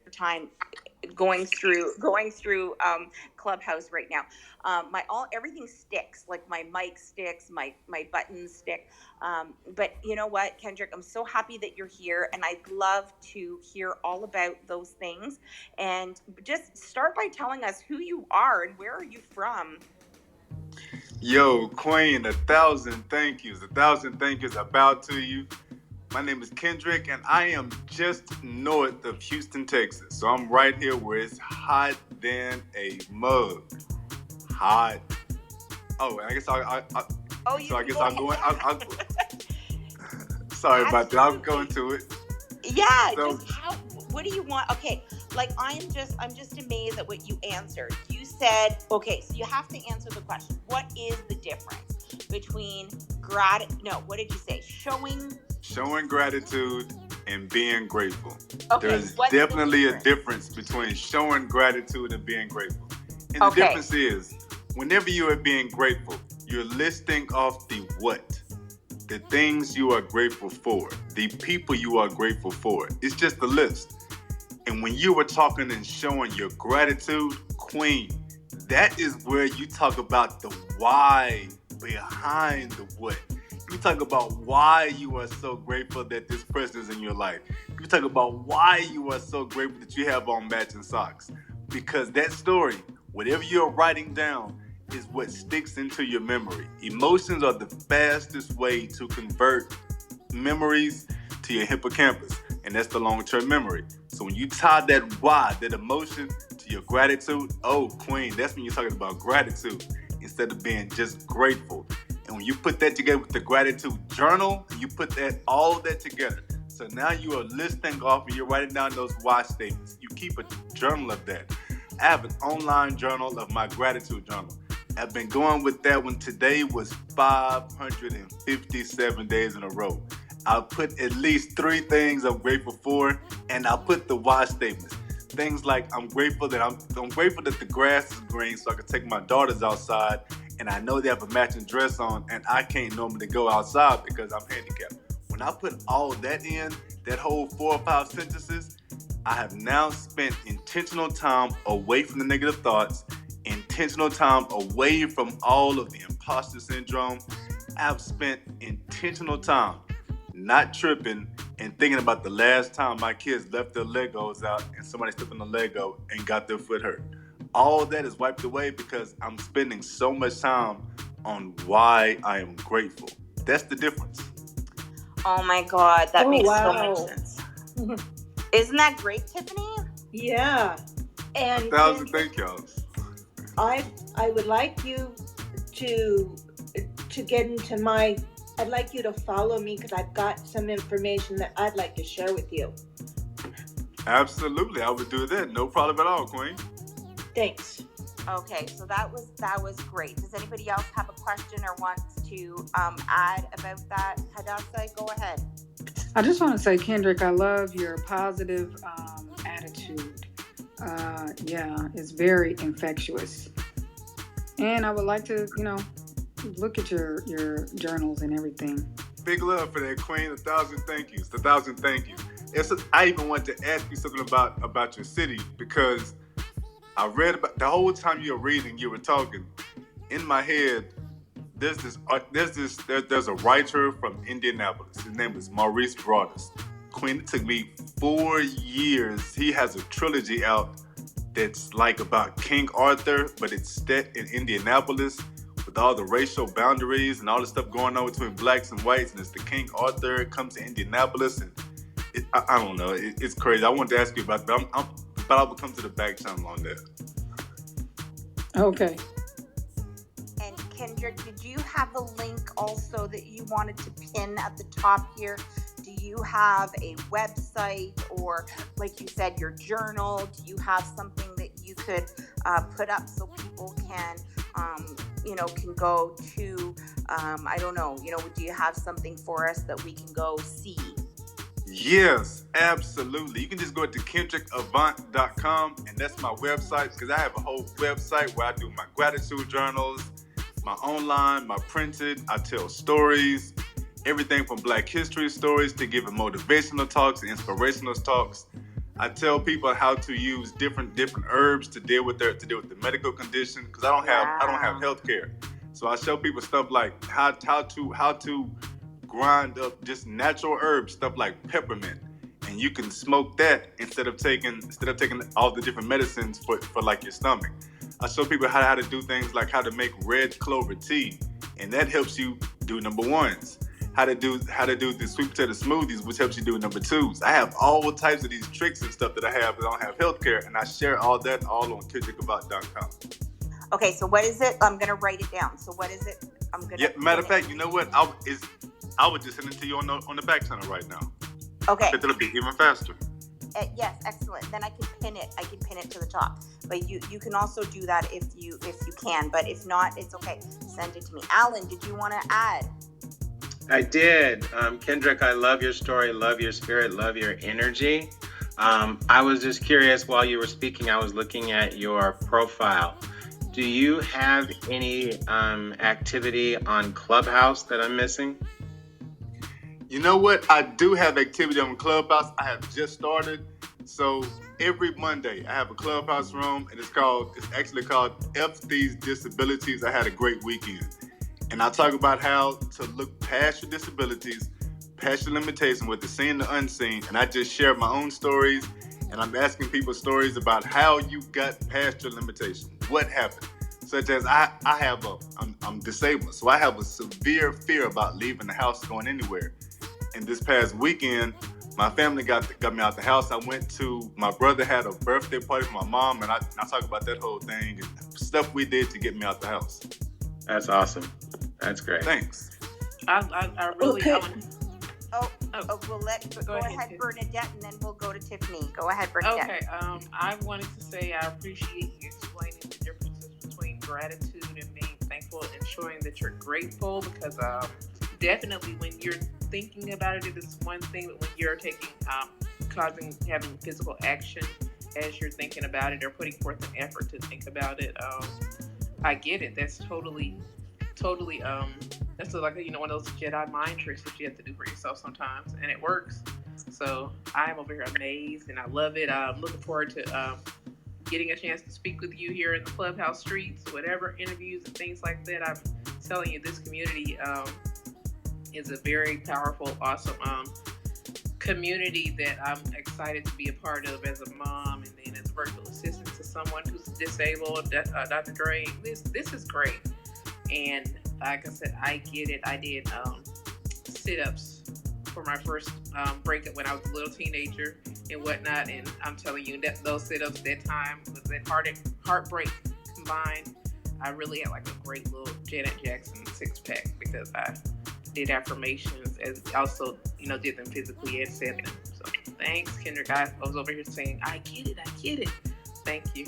time going through Clubhouse right now. Everything sticks, like my mic sticks, my buttons stick. But you know what, Kendrick, I'm so happy that you're here, and I'd love to hear all about those things. And just start by telling us who you are and where are you from. Yo, Queen, 1,000 thank yous. 1,000 thank yous. I bow to you. My name is Kendrick, and I am just north of Houston, Texas. So I'm right here where it's hot than a mug. Hot. Oh, and I guess I'm going. Sorry about that. I'll go into it. Yeah. What do you want? Okay. Like I'm just amazed at what you answered. You said, okay, so you have to answer the question. What is the difference between what did you say? Showing gratitude and being grateful. Okay, there's definitely a difference between showing gratitude and being grateful. And the difference is, whenever you are being grateful, you're listing off the what, the things you are grateful for, the people you are grateful for. It's just a list. And when you were talking and showing your gratitude, Queen, that is where you talk about the why behind the what. You talk about why you are so grateful that this person is in your life. You talk about why you are so grateful that you have on matching socks. Because that story, whatever you're writing down, is what sticks into your memory. Emotions are the fastest way to convert memories to your hippocampus, and that's the long-term memory. So when you tie that why, that emotion, to your gratitude, oh, Queen, that's when you're talking about gratitude instead of being just grateful. And when you put that together with the gratitude journal, you put all that together. So now you are listing off and you're writing down those why statements. You keep a journal of that. I have an online journal of my gratitude journal. I've been going with that one. Today was 557 days in a row. I'll put at least 3 things I'm grateful for, and I'll put the why statements. Things like I'm grateful that the grass is green so I can take my daughters outside, and I know they have a matching dress on, and I can't normally go outside because I'm handicapped. When I put all that in, that whole 4 or 5 sentences, I have now spent intentional time away from the negative thoughts, intentional time away from all of the imposter syndrome. I've spent intentional time not tripping and thinking about the last time my kids left their Legos out and somebody stepped on the Lego and got their foot hurt. All that is wiped away because I'm spending so much time on why I am grateful. That's the difference. Oh my God, that makes so much sense. Isn't that great, Tiffany? Yeah. And 1,000 thank y'all. I would like you to get into I'd like you to follow me because I've got some information that I'd like to share with you. Absolutely, I would do that. No problem at all, Queen. Thanks. Okay, so that was great. Does anybody else have a question or wants to add about that? Hadassah, go ahead. I just want to say, Kendrick, I love your positive attitude. It's very infectious. And I would like to, look at your journals and everything. Big love for that, Queen. 1,000 thank yous. 1,000 thank yous. I even want to ask you something about your city because I read about the whole time you were reading, you were talking. In my head, there's a writer from Indianapolis. His name is Maurice Broadus. Queen, it took me 4 years. He has a trilogy out that's like about King Arthur, but it's set in Indianapolis with all the racial boundaries and all the stuff going on between blacks and whites. And it's the King Arthur comes to Indianapolis, and I don't know. It's crazy. I wanted to ask you about that, but I will come to the back channel on that. Okay. And Kendrick, did you have a link also that you wanted to pin at the top here? Do you have a website or, like you said, your journal? Do you have something that you could put up so people can go to, I don't know, do you have something for us that we can go see? Yes, absolutely. You can just go to kendrickavant.com, and that's my website, because I have a whole website where I do my gratitude journals, my online, my printed. I tell stories, everything from Black history stories to giving motivational talks, inspirational talks. I tell people how to use different herbs to deal with the medical condition, because I don't have health care. So I show people stuff like how to grind up just natural herbs, stuff like peppermint, and you can smoke that instead of taking all the different medicines for like your stomach. I show people how to do things like how to make red clover tea, and that helps you do number ones. How to do the sweet potato smoothies, which helps you do number twos. I have all types of these tricks and stuff that I have that don't have healthcare, and I share all that all on KendrickAbout.com. Okay, so what is it? I'm gonna write it down. So what is it? I'm gonna. Yeah, matter of fact, you know what? I would just send it to you on the back channel right now. Okay. It'll be even faster. Yes, excellent. Then I can pin it. I can pin it to the top. But you can also do that if you can. But if not, it's okay. Send it to me. Alan, did you want to add? I did. Kendrick, I love your story, love your spirit, love your energy. I was just curious, while you were speaking, I was looking at your profile. Do you have any activity on Clubhouse that I'm missing? You know what? I do have activity on Clubhouse. I have just started. So every Monday I have a Clubhouse room, and it's actually called F These Disabilities. I had a great weekend. And I talk about how to look past your disabilities, past your limitations, with the seen and the unseen. And I just share my own stories, and I'm asking people stories about how you got past your limitations. What happened? Such as I'm disabled, so I have a severe fear about leaving the house, going anywhere. And this past weekend, my family got me out the house. My brother had a birthday party for my mom, and I talk about that whole thing and stuff we did to get me out the house. That's awesome. That's great. Thanks. I really. Okay. We'll go ahead, Bernadette, and then we'll go to Tiffany. Go ahead, Bernadette. Okay. I wanted to say I appreciate you explaining the differences between gratitude and being thankful, and showing that you're grateful, because definitely when you're thinking about it, it is one thing, but when you're having physical action as you're thinking about it, or putting forth an effort to think about it, I get it. That's totally. That's like one of those Jedi mind tricks that you have to do for yourself sometimes, and it works. So I'm over here amazed, and I love it. I'm looking forward to getting a chance to speak with you here in the Clubhouse streets, whatever interviews and things like that. I'm telling you, this community is a very powerful, awesome community that I'm excited to be a part of as a mom, and then as a virtual assistant to someone who's disabled. Dr. Dre, this is great. And like I said, I get it. I did sit-ups for my first breakup when I was a little teenager and whatnot. And I'm telling you, that those sit-ups, that time, with that heartbreak combined, I really had like a great little Janet Jackson six-pack, because I did affirmations, as also did them physically and said them. So thanks, Kendrick. I was over here saying, I get it. Thank you.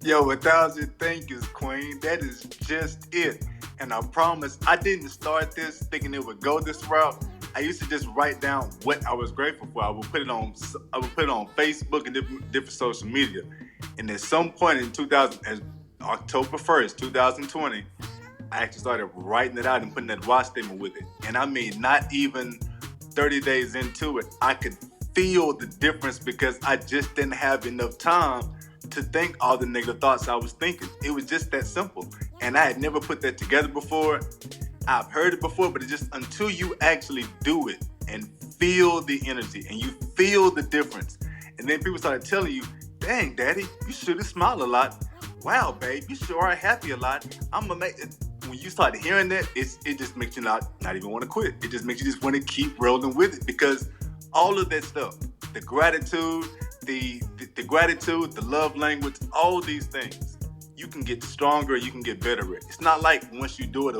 Yo, 1,000 thank yous, Queen. That is just it. And I promise, I didn't start this thinking it would go this route. I used to just write down what I was grateful for. I would put it on Facebook and different social media. And at some point in October 1st, 2020, I actually started writing it out and putting that why statement with it. And I mean, not even 30 days into it, I could feel the difference, because I just didn't have enough time to think all the negative thoughts I was thinking. It was just that simple. And I had never put that together before. I've heard it before, but it just, until you actually do it and feel the energy and you feel the difference. And then people started telling you, dang, Daddy, you sure smile a lot. Wow, babe, you sure are happy a lot. When you start hearing that, it just makes you not even want to quit. It just makes you just want to keep rolling with it, because all of that stuff, the gratitude, the gratitude, the love language, all these things, you can get stronger, you can get better at. It's not like once you do it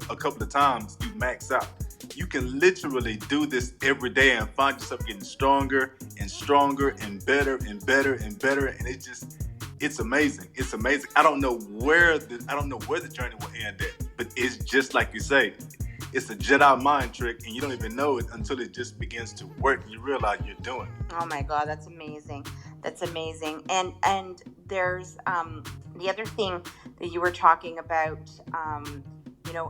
a couple of times, you max out. You can literally do this every day and find yourself getting stronger and stronger and better and better and better. And it's amazing. It's amazing. I don't know where the journey will end at, but it's just like you say, it's a Jedi mind trick, and you don't even know it until it just begins to work and you realize you're doing it. Oh my God, that's amazing. That's amazing. And there's the other thing that you were talking about,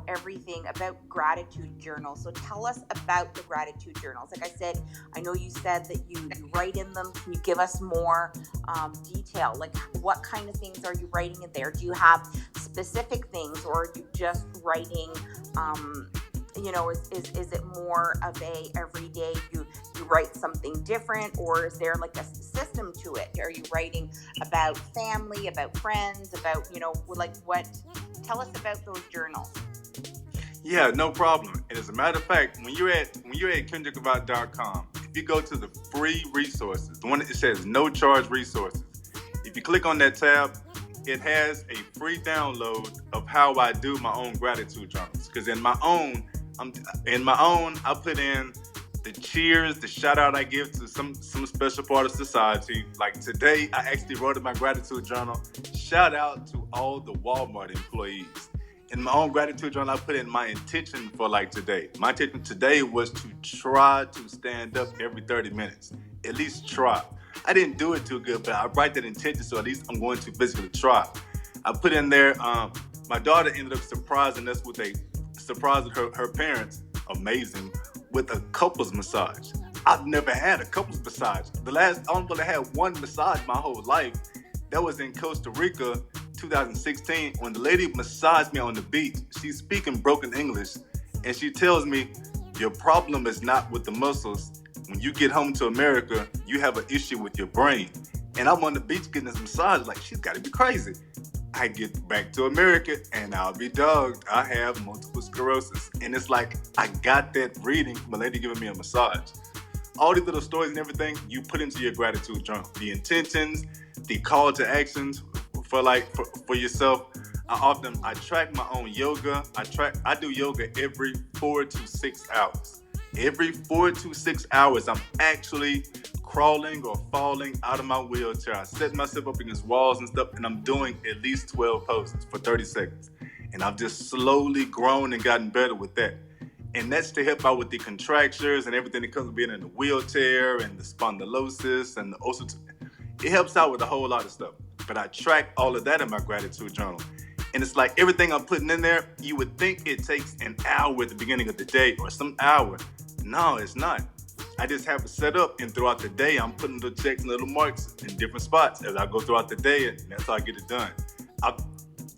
everything about gratitude journals. So tell us about the gratitude journals. Like I said, I know you said that you write in them. Can you give us more detail? Like, what kind of things are you writing in there? Do you have specific things, or are you just writing, is it more of a everyday, you write something different, or is there like a system to it? Are you writing about family, about friends, about, like what? Tell us about those journals. Yeah, no problem. And as a matter of fact, when you're at kendrickabout.com, if you go to the free resources, the one that says no charge resources, if you click on that tab, it has a free download of how I do my own gratitude journals. Because in my own, I put in the cheers, the shout out I give to some special part of society. Like today, I actually wrote in my gratitude journal, shout out to all the Walmart employees. In my own gratitude journal, I put in my intention for like today. My intention today was to try to stand up every 30 minutes. At least try. I didn't do it too good, but I write that intention, so at least I'm going to physically try. I put in there, my daughter ended up surprising her parents, amazing, with a couples massage. I've never had a couples massage. I only had one massage my whole life. That was in Costa Rica, 2016, when the lady massaged me on the beach. She's speaking broken English, and she tells me, your problem is not with the muscles. When you get home to America, you have an issue with your brain. And I'm on the beach getting this massage, like, she's got to be crazy. I get back to America, and I'll be dogged. I have multiple sclerosis. And it's like, I got that reading from a lady giving me a massage. All these little stories and everything, you put into your gratitude journal. The intentions, the call to actions for yourself. I track my own yoga. I do yoga every 4 to 6 hours. Every 4 to 6 hours, I'm actually crawling or falling out of my wheelchair. I set myself up against walls and stuff, and I'm doing at least 12 poses for 30 seconds. And I've just slowly grown and gotten better with that. And that's to help out with the contractures and everything that comes with being in the wheelchair and the spondylosis and the osteoarthritis. It helps out with a whole lot of stuff. But I track all of that in my gratitude journal. And it's like everything I'm putting in there, you would think it takes an hour at the beginning of the day or some hour. No, it's not. I just have it set up, and throughout the day, I'm putting little checks and little marks in different spots as I go throughout the day, and that's how I get it done.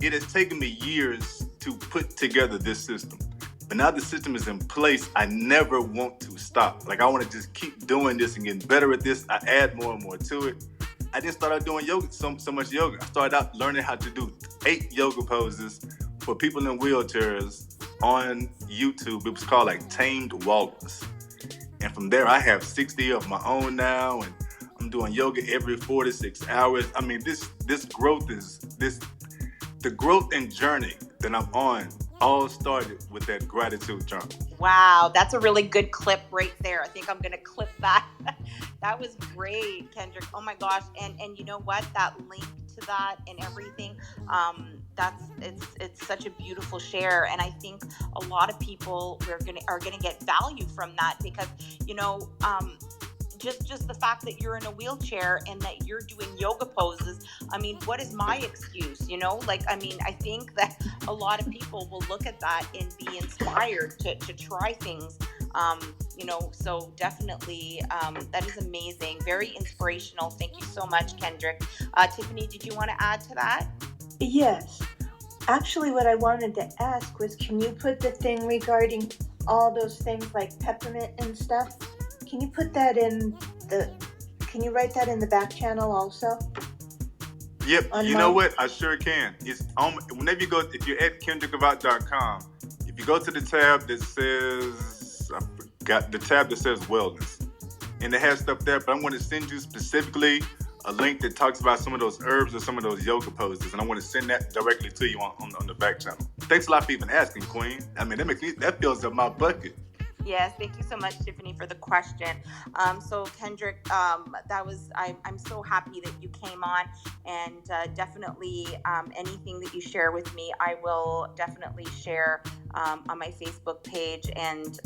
It has taken me years to put together this system. But now the system is in place, I never want to stop. Like, I want to just keep doing this and getting better at this. I add more and more to it. I didn't start out doing yoga, so much yoga. I started out learning how to do 8 yoga poses for people in wheelchairs on YouTube. It was called like Tamed Walkers. And from there, I have 60 of my own now, and I'm doing yoga every 4 to 6 hours. I mean, this growth the growth and journey that I'm on all started with that gratitude journal. Wow, that's a really good clip right there. I think I'm going to clip that. That was great, Kendrick. Oh my gosh. And you know what? That link to that and everything, it's such a beautiful share. And I think a lot of people are gonna get value from that, because, just the fact that you're in a wheelchair and that you're doing yoga poses. I mean, what is my excuse? I think that a lot of people will look at that and be inspired to try things. So definitely, that is amazing. Very inspirational. Thank you so much, Kendrick. Tiffany, did you want to add to that? Yes. Actually, what I wanted to ask was, can you put the thing regarding all those things like peppermint and stuff? Can you put that can you write that in the back channel also? Yep. You know what? I sure can. It's whenever you go, if you're at kendrickabout.com, if you go to the tab that says, wellness, and it has stuff there, but I'm going to send you specifically a link that talks about some of those herbs or some of those yoga poses, and I want to send that directly to you on the back channel. Thanks a lot for even asking, Queen. I mean, that fills up my bucket. Yes, thank you so much, Tiffany, for the question. So Kendrick, I'm so happy that you came on, and definitely anything that you share with me, I will definitely share on my Facebook page. And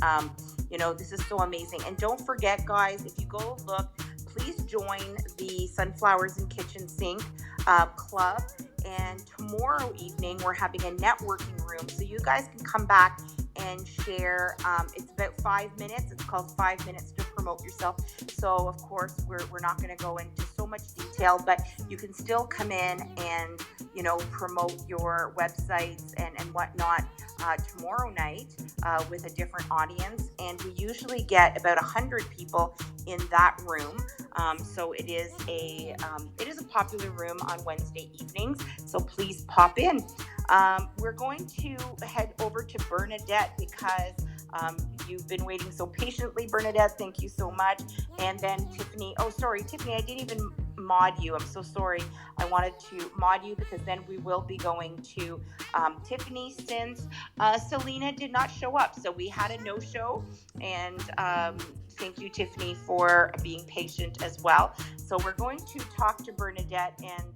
this is so amazing. And don't forget, guys, if you go look, please join the Sunflowers and Kitchen Sink club. And tomorrow evening, we're having a networking room. So you guys can come back and share. It's about 5 minutes. It's called 5 minutes to promote yourself. So, of course, we're not going to go into so much detail, but you can still come in and, promote your websites and whatnot tomorrow night with a different audience. And we usually get about 100 people in that room. So it is a popular room on Wednesday evenings. So please pop in. We're going to head over to Bernadette because you've been waiting so patiently, Bernadette. Thank you so much. And then Tiffany. Oh, sorry, Tiffany, I didn't even mod you. I'm so sorry. I wanted to mod you because then we will be going to Tiffany since Selena did not show up. So we had a no-show. And thank you, Tiffany, for being patient as well. So we're going to talk to Bernadette and